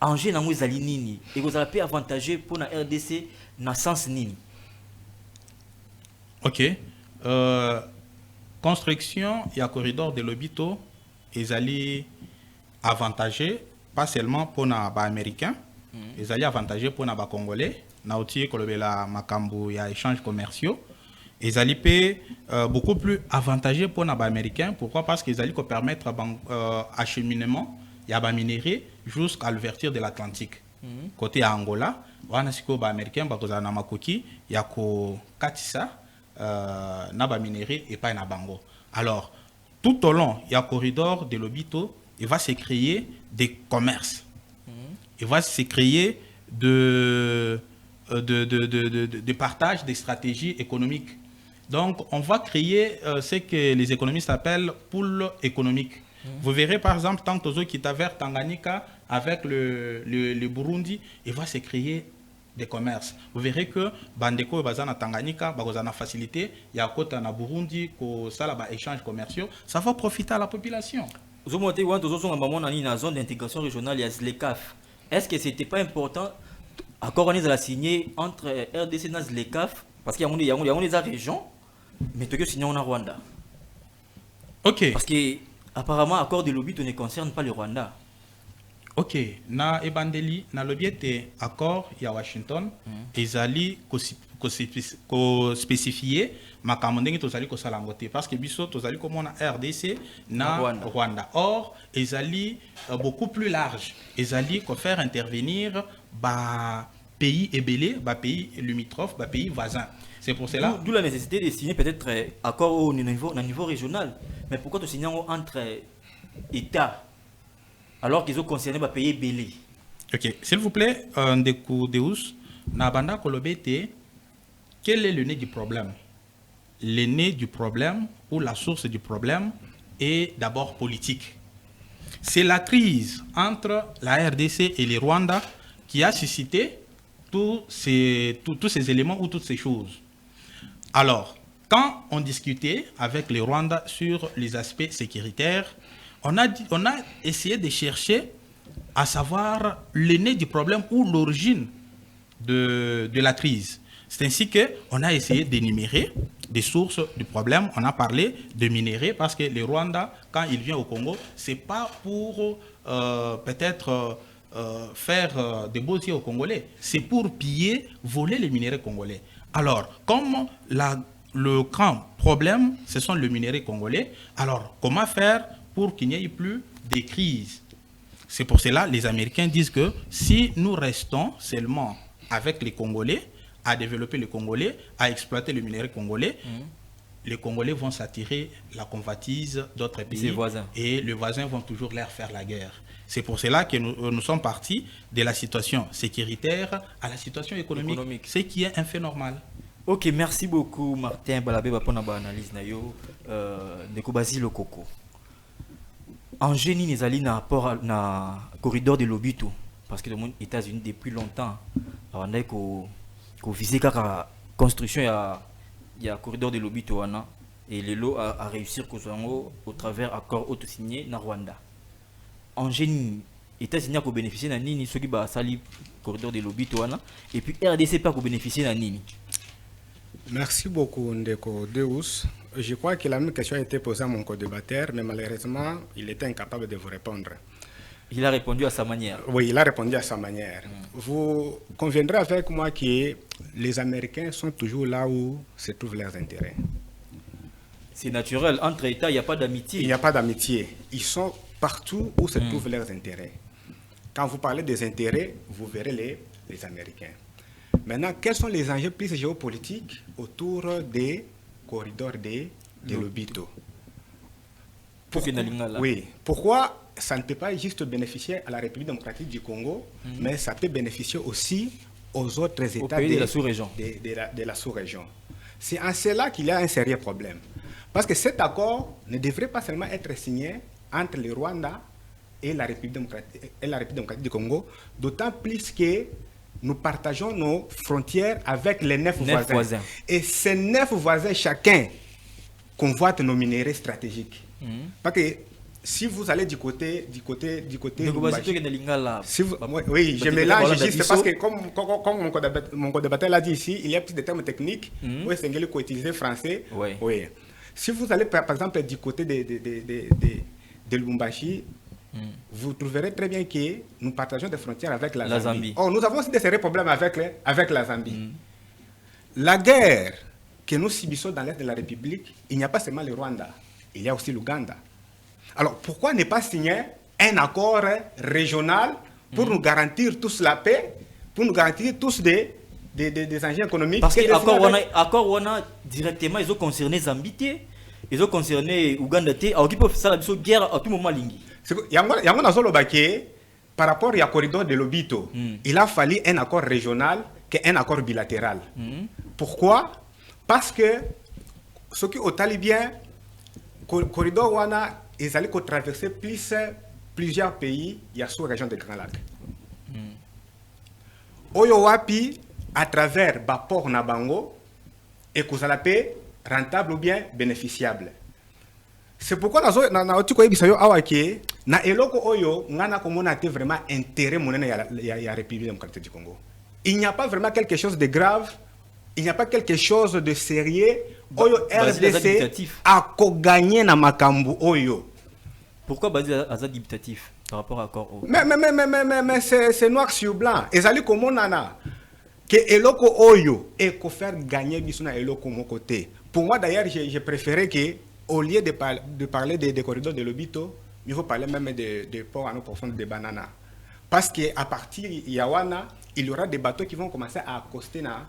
Angers na mwezali nini et vous avez pu avantager pour la RDC na sens nini? Ok, construction et corridor de Lobito ils allaient avantager pas seulement pour les américains, ils allaient avantager pour les congolais na outil kolobela makambu ya échanges commerciaux. Ils allaient beaucoup plus avantagés pour les américains. Pourquoi? Parce qu'ils allaient permettre acheminement il y a des minéraux jusqu'à l'ouverture de l'Atlantique. Côté Angola, on a des américains qui ont makoki, il y a katisa, des minéraux et pas na bango. Alors, tout au long, il y a un corridor de Lobito, il va se créer des commerces. Il va se créer de partage des stratégies économiques. Donc, on va créer ce que les économistes appellent pool économique. Vous verrez par exemple, tant que qui est vers Tanganyika avec le Burundi, il va se créer des commerces. Vous verrez que Bandeko et Bazana Tanganyika, Bazana facilité, il y a côté na Burundi, que ça là échanges commerciaux, ça va profiter à la population. Vous avez une zone d'intégration régionale, il y a ZLECAF. Est-ce que c'était pas important accord on a signé entre RDC et ZLECAF parce qu'il y a des régions, mais tu as signé en Rwanda. Ok. Parce que apparemment, l'accord de Lobito ne concerne pas le Rwanda. Ok. Na ebandeli na lobiete accord ya Washington ezali ko spécifier makambo ndenge tozali ko salangote parce que biso tozali komona RDC na Rwanda. Or ezali beaucoup plus large. Ezali ko faire intervenir ba pays ébélés, ba pays limitrophes, ba pays voisins. C'est pour cela. D'où la nécessité de signer peut-être accord au niveau régional. Mais pourquoi tu signes entre États alors qu'ils ont concerné les pays belé? Ok, s'il vous plaît, Ndeko Deus, Nabanda Kolobete, quel est le nez du problème? Le nez du problème ou la source du problème est d'abord politique. C'est la crise entre la RDC et le Rwanda qui a suscité tous ces éléments ou toutes ces choses. Alors, quand on discutait avec les Rwandais sur les aspects sécuritaires, on a essayé de chercher à savoir le nez du problème ou l'origine de la crise. C'est ainsi qu'on a essayé d'énumérer des sources du problème. On a parlé de minerais parce que les Rwandais, quand ils viennent au Congo, ce n'est pas pour peut-être faire des beaux yeux aux Congolais. C'est pour piller, voler les minéraux congolais. Alors, comme le grand problème, ce sont les minéraux congolais, alors comment faire pour qu'il n'y ait plus de crise? C'est pour cela que les Américains disent que si nous restons seulement avec les Congolais, à développer les Congolais, à exploiter le minerai congolais, les Congolais vont s'attirer la convoitise d'autres pays et les voisins vont toujours leur faire la guerre. C'est pour cela que nous sommes partis de la situation sécuritaire à la situation économique. Ce qui est un fait normal. Ok, merci beaucoup Martin Balabé pour notre analyse. Ndeko Basile Okoko. En génie, nous allons dans le corridor de Lobito. Parce que le monde est États-Unis depuis longtemps. On a visé la construction il y a un corridor de Lobito. Et le lot a réussi au travers accord auto-signé dans Rwanda. En génie, États-Unis ont bénéficié de Nini, ceux qui ont sali corridor de Lobito. Et puis RDC pas bénéficié de Nini. Merci beaucoup Ndeko Deus. Je crois que la même question a été posée à mon co-débatteur, mais malheureusement, il était incapable de vous répondre. Il a répondu à sa manière. Oui, il a répondu à sa manière. Vous conviendrez avec moi que les Américains sont toujours là où se trouvent leurs intérêts. C'est naturel. Entre États, il n'y a pas d'amitié. Il n'y a pas d'amitié. Ils sont partout où se trouvent leurs intérêts. Quand vous parlez des intérêts, vous verrez les Américains. Maintenant, quels sont les enjeux plus géopolitiques autour des corridors de Lobito? Oui. Pourquoi ça ne peut pas juste bénéficier à la République démocratique du Congo, mais ça peut bénéficier aussi aux autres États de la sous-région. De la sous-région. C'est en cela qu'il y a un sérieux problème. Parce que cet accord ne devrait pas seulement être signé entre le Rwanda et la République démocratique du Congo, d'autant plus que nous partageons nos frontières avec les 9 voisins. Et ces 9 voisins, chacun convoite nos minéraux stratégiques. Parce que si vous allez du côté oui, je mélange juste parce que comme mon co-débatteur l'a dit ici, il y a plus de termes techniques où il faut utiliser français. Oui. Si vous allez par exemple du côté de Lubumbashi, vous trouverez très bien que nous partageons des frontières avec la Zambie. Oh, nous avons aussi des sérieux problèmes avec la Zambie. La guerre que nous subissons dans l'est de la République, il n'y a pas seulement le Rwanda, il y a aussi l'Ouganda. Alors, pourquoi ne pas signer un accord régional pour nous garantir tous la paix, pour nous garantir tous des enjeux économiques? Parce que l'accord on a directement, ils ont concerné Zambie, ils ont concerné Ouganda, alors qu'ils peuvent faire la guerre à tout moment. Par rapport au corridor de Lobito, il a fallu un accord régional qu'un accord bilatéral. Pourquoi? Parce que ce qui est au talibien, corridor Wana, ils allaient traverser plusieurs pays, il y a sous région de Grand Lac. Oyowapi, à travers Bapor Nabango, et que ça la paix rentable ou bien bénéficiable. C'est pourquoi na eloko oyo ngana komona te vraiment intérêt monene ya République démocratique du Congo. Il n'y a pas vraiment quelque chose de grave, il n'y a pas quelque chose de sérieux. Oyo RDC a ko gagné na makambu oyo. Pourquoi Basile Azad dubitatif par rapport à accord? Mais c'est noir sur blanc. Ezali komonana que eloko oyo et ko faire gagner bisuna eloko mon côté. Pour moi d'ailleurs, j'ai préféré que au lieu de parler des corridors de Lobito, il faut parler même des ports à eau profonde de Banana. Parce qu'à partir de Yawana, il y aura des bateaux qui vont commencer à accoster na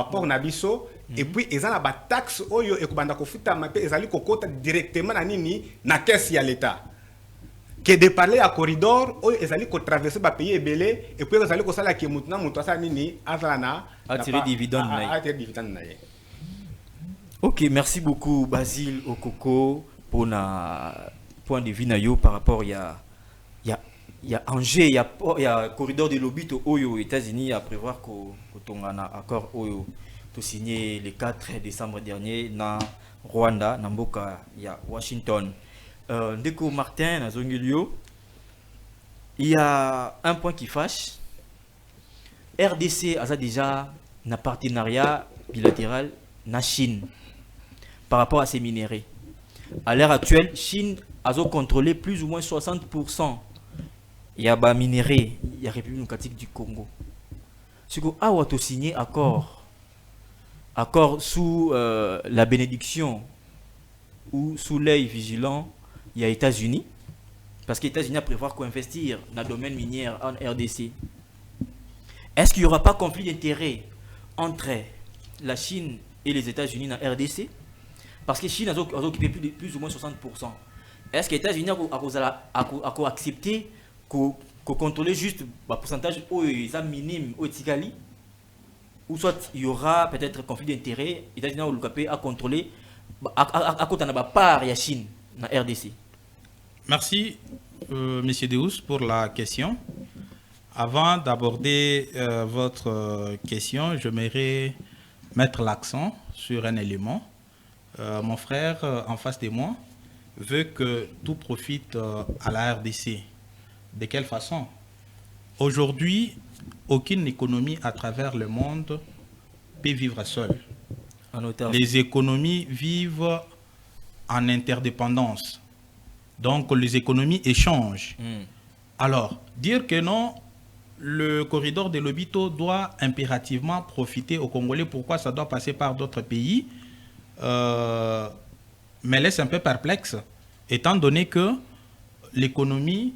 port Nabiso. Et puis, ils ont des taxes et ils ont directement na caisse à l'État. Que de parler à corridor, ils ont traversé le pays et puis ils ont attirer dividende. Ok, merci beaucoup Basile Okoko pour na point de vue par rapport il y a Angers, il y a corridor de Lobito aux États-Unis à prévoir que ton accord oyo to signé le 4 décembre dernier na Rwanda, na mboka ya Washington. Ndeko Martin na Zongilio, il y a un point qui fâche. RDC a déjà un partenariat bilatéral na Chine par rapport à ces minéraux. À l'heure actuelle, Chine a contrôlé plus ou moins 60%. Il y a des minéraux, il y a la République démocratique du Congo. Ce qu'on a signé accord sous la bénédiction ou sous l'œil vigilant, il y a les États-Unis. Parce que les États-Unis prévoient qu'on investir dans le domaine minier en RDC. Est-ce qu'il n'y aura pas conflit d'intérêts entre la Chine et les États-Unis dans la RDC? Parce que la Chine a occupé plus ou moins 60%. Est-ce que les États-Unis ont accepté qu'on contrôle juste le pourcentage minime au Tigali? Ou soit il y aura peut-être conflit d'intérêts, les États-Unis ont à contrôler à côté de la part de la Chine dans la RDC? Merci, M. Deus, pour la question. Avant d'aborder votre question, j'aimerais mettre l'accent sur un élément. Mon frère, en face de moi, veut que tout profite à la RDC. De quelle façon? Aujourd'hui, aucune économie à travers le monde peut vivre seule. Les économies vivent en interdépendance. Donc, les économies échangent. Alors, dire que non, le corridor de Lobito doit impérativement profiter aux Congolais, pourquoi ça doit passer par d'autres pays, me laisse un peu perplexe, étant donné que l'économie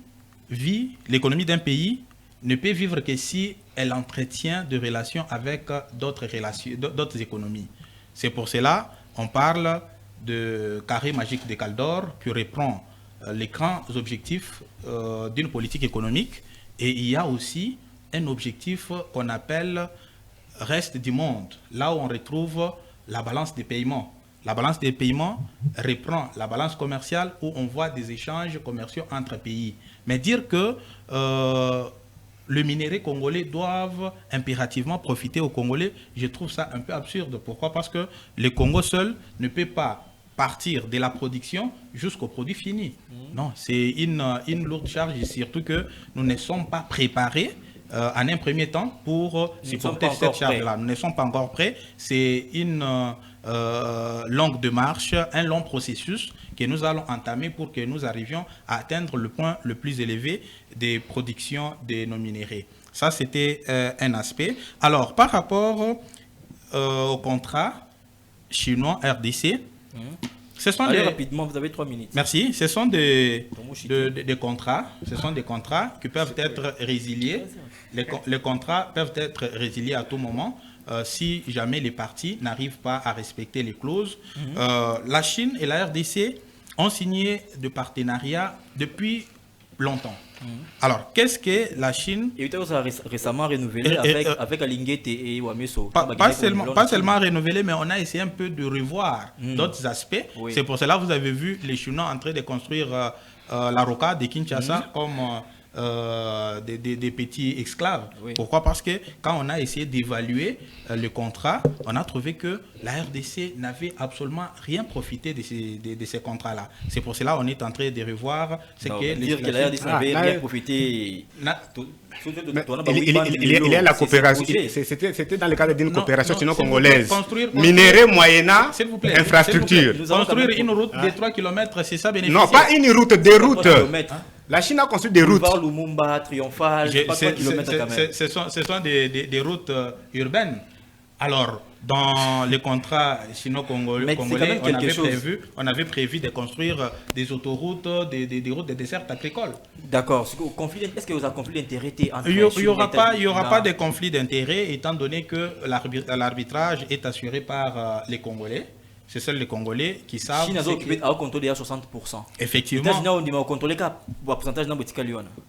d'un pays ne peut vivre que si elle entretient des relations avec d'autres économies. C'est pour cela qu'on parle de carré magique de Caldor qui reprend les grands objectifs d'une politique économique, et il y a aussi un objectif qu'on appelle reste du monde, là où on retrouve la balance des paiements. La balance des paiements reprend la balance commerciale où on voit des échanges commerciaux entre pays. Mais dire que le minerai congolais doivent impérativement profiter aux Congolais, je trouve ça un peu absurde. Pourquoi? Parce que le Congo seul ne peut pas partir de la production jusqu'au produit fini. Non, c'est une lourde charge, surtout que nous ne sommes pas préparés en un premier temps pour supporter cette charge-là. Nous ne sommes pas encore prêts. C'est une longue démarche, un long processus que nous allons entamer pour que nous arrivions à atteindre le point le plus élevé des productions de nos minéraux. Ça, c'était un aspect. Alors, par rapport au contrat chinois-RDC, ce sont rapidement, vous avez 3 minutes. Merci. Ce sont des contrats. Ce sont des contrats qui peuvent être résiliés. Les contrats peuvent être résiliés à tout moment si jamais les parties n'arrivent pas à respecter les clauses. La Chine et la RDC ont signé de partenariats depuis longtemps. Alors, qu'est-ce que la Chine... Et vous avez récemment renouvelé avec Alinguete et Wameso. Pas seulement renouvelé, mais on a essayé un peu de revoir d'autres aspects. Oui. C'est pour cela que vous avez vu les Chinois en train de construire la Roca de Kinshasa comme des petits esclaves. Oui. Pourquoi? Parce que quand on a essayé d'évaluer le contrat, on a trouvé que la RDC n'avait absolument rien profité de ces contrats-là. C'est pour cela qu'on est en train de revoir ce que... Dire que la RDC n'avait rien profité... Il y a la coopération. C'était dans le cadre d'une coopération sino-congolaise. Minerai moyennant infrastructure. Construire une route de 3 km, c'est ça bénéficier? Non, pas une route, des routes. La Chine a construit des routes. Lumumba, Triomphal, ce sont des routes urbaines. Alors, dans les contrats sino-congolais, on avait prévu de construire des autoroutes, des routes de dessert agricole. D'accord. Est-ce que vous avez un conflit d'intérêt entre Il n'y aura pas de conflit d'intérêt, étant donné que l'arbitrage est assuré par les Congolais. C'est seuls les Congolais qui savent. Chine a occupé à contrôler à 60%. Effectivement. Les États-Unis ont contrôlé le pourcentage dans le.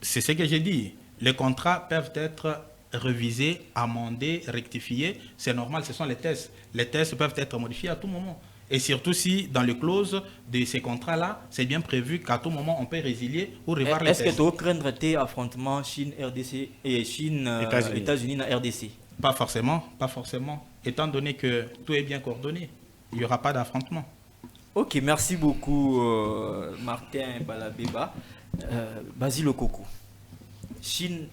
C'est ce que j'ai dit. Les contrats peuvent être révisés, amendés, rectifiés. C'est normal, ce sont les tests. Les tests peuvent être modifiés à tout moment. Et surtout si, dans les clauses de ces contrats-là, c'est bien prévu qu'à tout moment, on peut résilier ou revoir les tests. Est-ce que tu craindre des affrontements Chine-RDC et Chine-États-Unis dans RDC? Pas forcément. Étant donné que tout est bien coordonné, il n'y aura pas d'affrontement. Ok, merci beaucoup Martin Balabeba. Basile Okoko. Chine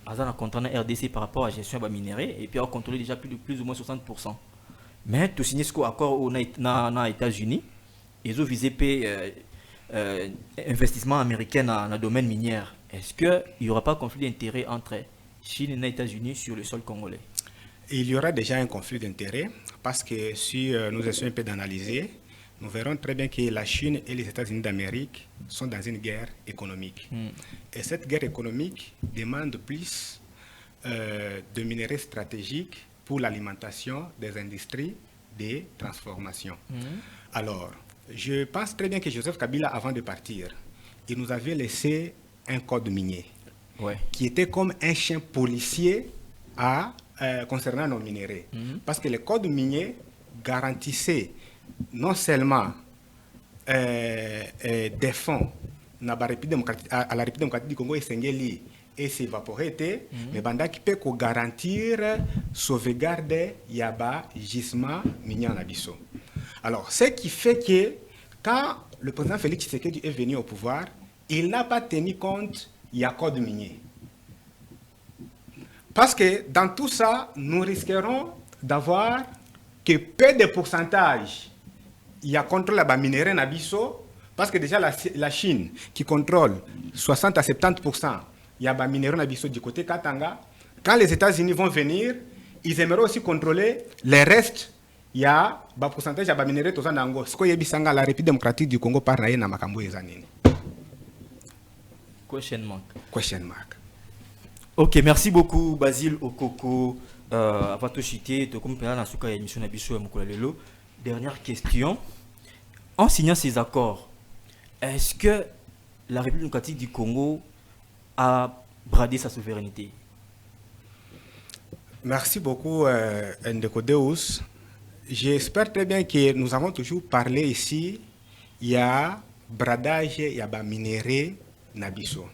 a un contrat dans RDC par rapport à la gestion des minéraux et puis a contrôlé déjà plus ou moins 60%. Mais tout signé ce accord aux États-Unis, ils ont visé investissement américain dans le domaine minier. Est-ce qu'il n'y aura pas de conflit d'intérêt entre Chine et les États-Unis sur le sol congolais? Il y aura déjà un conflit d'intérêt parce que si nous essayons un peu d'analyser, nous verrons très bien que la Chine et les États-Unis d'Amérique sont dans une guerre économique. Et cette guerre économique demande plus de minerais stratégiques pour l'alimentation des industries de transformation. Alors, je pense très bien que Joseph Kabila, avant de partir, il nous avait laissé un code minier qui était comme un chien policier concernant nos minéraux. Parce que le code minier garantissait non seulement des fonds à la République démocratique du Congo et s'évaporer, mais qui peut garantir sauvegarder yaba gisement minier en abisso. Alors, ce qui fait que quand le président Félix Tshisekedi est venu au pouvoir, il n'a pas tenu compte du code minier. Parce que dans tout ça, nous risquerons d'avoir que peu de pourcentage il y a contrôle la minerai nabiso, parce que déjà la Chine qui contrôle 60 à 70%, il y a minerai nabiso du côté Katanga. Quand les États-Unis vont venir, ils aimeraient aussi contrôler les restes. Il y a un pourcentage de minerai tout ça nango. Ce que bisanga la République démocratique du Congo par na makambo ezanini. Question mark. Question mark. Ok, merci beaucoup Basile Okoko. Avant de chiter, comme on a souka émission nabiso ya mukula lelo. Dernière question. En signant ces accords, est-ce que la République démocratique du Congo a bradé sa souveraineté? Merci beaucoup, Ndeko Deus. J'espère très bien que nous avons toujours parlé ici. Il y a bradage, il y a minerai nabiso.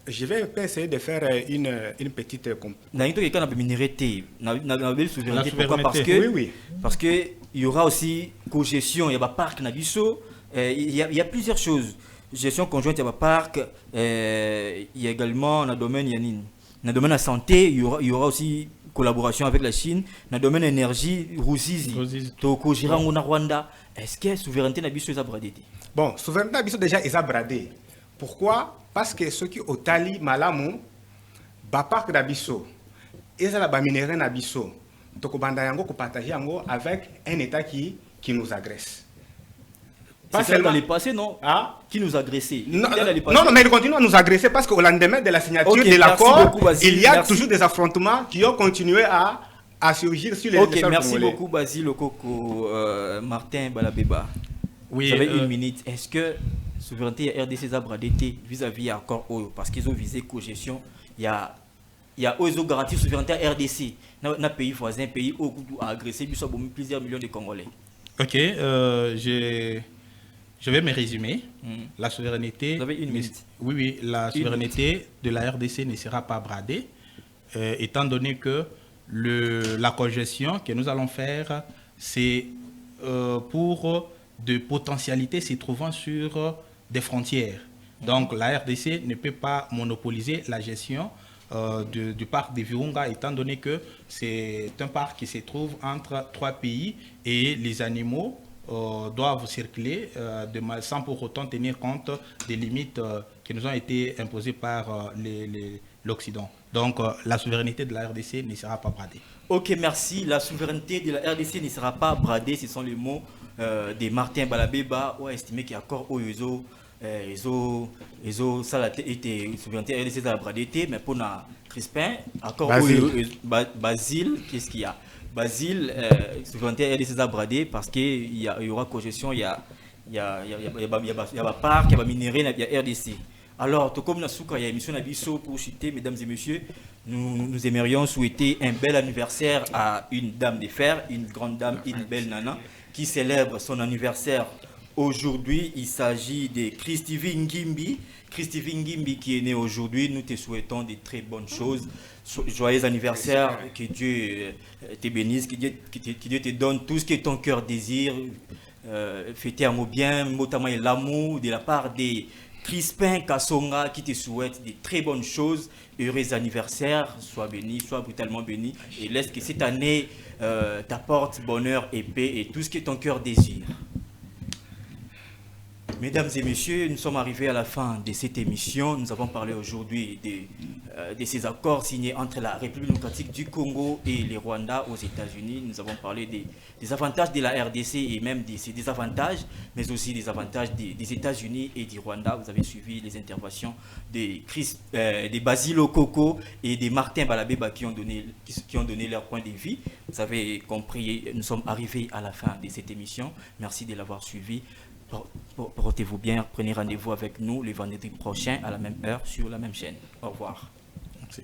Je vais essayer de faire une petite... Parce que il y aura aussi co-gestion, il y a parc Nabiso, il y a plusieurs choses. Gestion conjointe, il y a parc, il y a également dans le domaine dans le domaine de la santé, il y aura aussi collaboration avec la Chine. Dans le domaine de l'énergie, Ruzizi, Toko, Girango, Rwanda. Est-ce que la souveraineté Nabiso est bradée? Bon, souveraineté Nabiso déjà est bradée. Pourquoi? Parce que ceux qui ont tali malamu, parc d'Abisso, et la minerai n'Abisso, donc partager avec un État qui nous agresse. Pas seulement dans les passés, non? Qui nous agressait. Non, mais ils continuent à nous agresser parce qu'au lendemain de la signature de l'accord, il y a toujours des affrontements qui ont continué à surgir sur les territoires congolais. Merci beaucoup, Basile Okoko. Martin Balabeba. Oui, vous avez une minute. Est-ce que souveraineté RDC a bradé vis-à-vis de l'accord OYO? Parce qu'ils ont visé co-gestion. Il y a OYO garanti souveraineté RDC. Dans un pays voisin, un pays où a agressé plusieurs millions de Congolais. Ok, je vais me résumer. La souveraineté... Vous avez une minute. Oui, la souveraineté de la RDC ne sera pas bradée, étant donné que la co-gestion que nous allons faire, c'est pour de potentialités se trouvant sur des frontières. Donc la RDC ne peut pas monopoliser la gestion du parc de Virunga, étant donné que c'est un parc qui se trouve entre 3 pays et les animaux doivent circuler sans pour autant tenir compte des limites qui nous ont été imposées par l'Occident. Donc la souveraineté de la RDC ne sera pas bradée. Ok, merci. La souveraineté de la RDC ne sera pas bradée. Ce sont les mots de Martin Balabeba, qui a estimé qu'il y a encore ça a été souveraineté RDC à la bradée, mais pour la Crispin, encore Basile, qu'est-ce qu'il y a? Basile, souveraineté RDC à bradée parce qu'il y aura co-gestion, il y a parc, il y a minerai, il y a RDC. Alors, tout comme il y a émission Nabiso pour citer, mesdames et messieurs, nous aimerions souhaiter un bel anniversaire à une dame de fer, une grande dame, une belle nana, qui célèbre son anniversaire aujourd'hui. Il s'agit de Christivie Ngimbi. Christivie Ngimbi qui est née aujourd'hui. Nous te souhaitons de très bonnes choses. Joyeux anniversaire, que Dieu te bénisse, que Dieu te donne tout ce que ton cœur désire. Fêter un mot bien, notamment l'amour de la part des Crispin Kassonga qui te souhaite de très bonnes choses. Heureux anniversaire, sois béni, sois brutalement béni. Et laisse que cette année t'apporte bonheur et paix et tout ce que ton cœur désire. Mesdames et messieurs, nous sommes arrivés à la fin de cette émission. Nous avons parlé aujourd'hui de ces accords signés entre la République démocratique du Congo et les Rwandais aux États-Unis. Nous avons parlé des avantages de la RDC et même des désavantages, mais aussi des avantages des États-Unis et du Rwanda. Vous avez suivi les interventions des Basile Okoko et des Martin Balabeba qui ont donné leur point de vue. Vous avez compris, nous sommes arrivés à la fin de cette émission. Merci de l'avoir suivi. Portez-vous bien, prenez rendez-vous avec nous le vendredi prochain à la même heure sur la même chaîne. Au revoir. Merci.